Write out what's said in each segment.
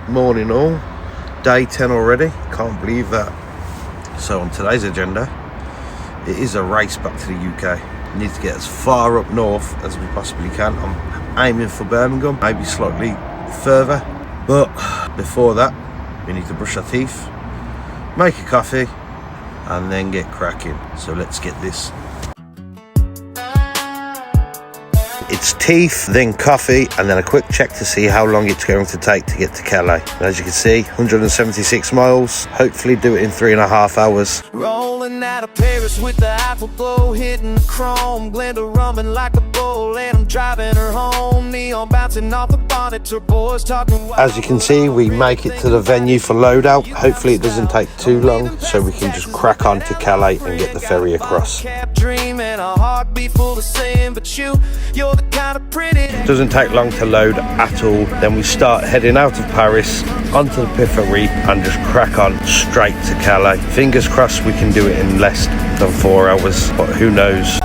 Morning all, day 10 already, can't believe that. So on today's agenda, it is a race back to the UK. We need to get as far up north as we possibly can. I'm aiming for Birmingham, maybe slightly further, but before that we need to brush our teeth, make a coffee and then get cracking. So let's get this. It's teeth, then coffee, and then a quick check to see how long it's going to take to get to Calais. And as you can see, 176 miles. Hopefully do it in 3.5 hours. Rolling out of Paris with the afterglow, hitting the chrome, Glenda rumbling like a bull, and I'm driving her home. Neon bouncing off the bonnet, turquoise talking. As you can see, we make it to the venue for loadout. Hopefully it doesn't take too long, so we can just crack on to Calais and get the ferry across. It doesn't take long to load at all. Then we start heading out of Paris onto the ferry and just crack on straight to Calais. Fingers crossed we can do it in less than 4 hours, but who knows.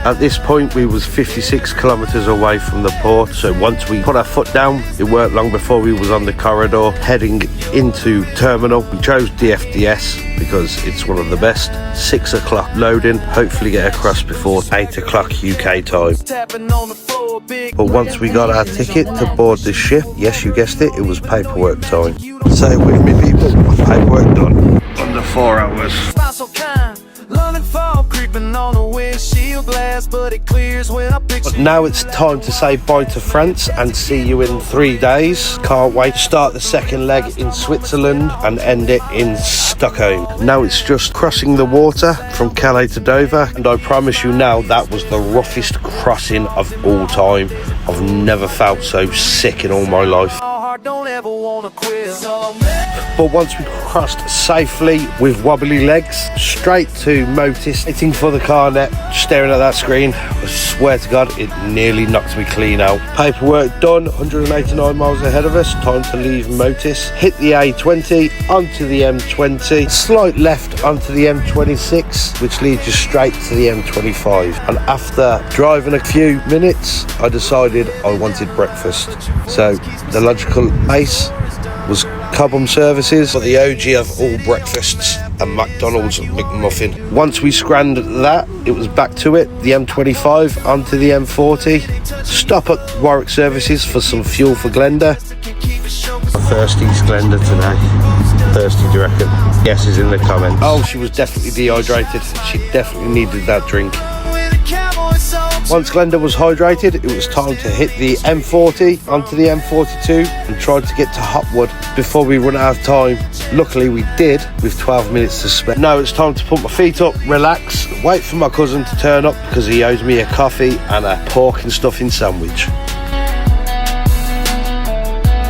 At this point we was 56 kilometers away from the port, so once we put our foot down, it weren't long before we was on the corridor heading into terminal. We chose DFDS because it's one of the best. 6 o'clock loading, hopefully get across before 8 o'clock UK time. But once we got our ticket to board the ship, yes, you guessed it, it was paperwork time. Say it with me, people, paperwork done under 4 hours. But now it's time to say bye to France and see you in 3 days. Can't wait to start the second leg in Switzerland and end it in Stockholm. Now it's just crossing the water from Calais to Dover, and I promise you now that was the roughest crossing of all time. I've never felt so sick in all my life. But once we crossed safely with wobbly legs, straight to Motis, waiting for the car net, staring at that screen. I swear to God, it nearly knocked me clean out. Paperwork done, 189 miles ahead of us, time to leave Motis. Hit the A20, onto the M20, slight left onto the M26, which leads you straight to the M25. And after driving a few minutes, I decided I wanted breakfast. So the logical pace was Cobham Services for the OG of all breakfasts, and McDonald's McMuffin. Once we scranned that, it was back to it, the M25 onto the M40. Stop at Warwick Services for some fuel for Glenda. Thirsty's Glenda today. Thirsty, do you reckon? Yes is in the comments. Oh, she was definitely dehydrated. She definitely needed that drink. Once Glenda was hydrated, it was time to hit the M40 onto the M42 and try to get to Hopwood before we run out of time. Luckily we did, with 12 minutes to spare. Now it's time to put my feet up, relax, wait for my cousin to turn up because he owes me a coffee and a pork and stuffing sandwich.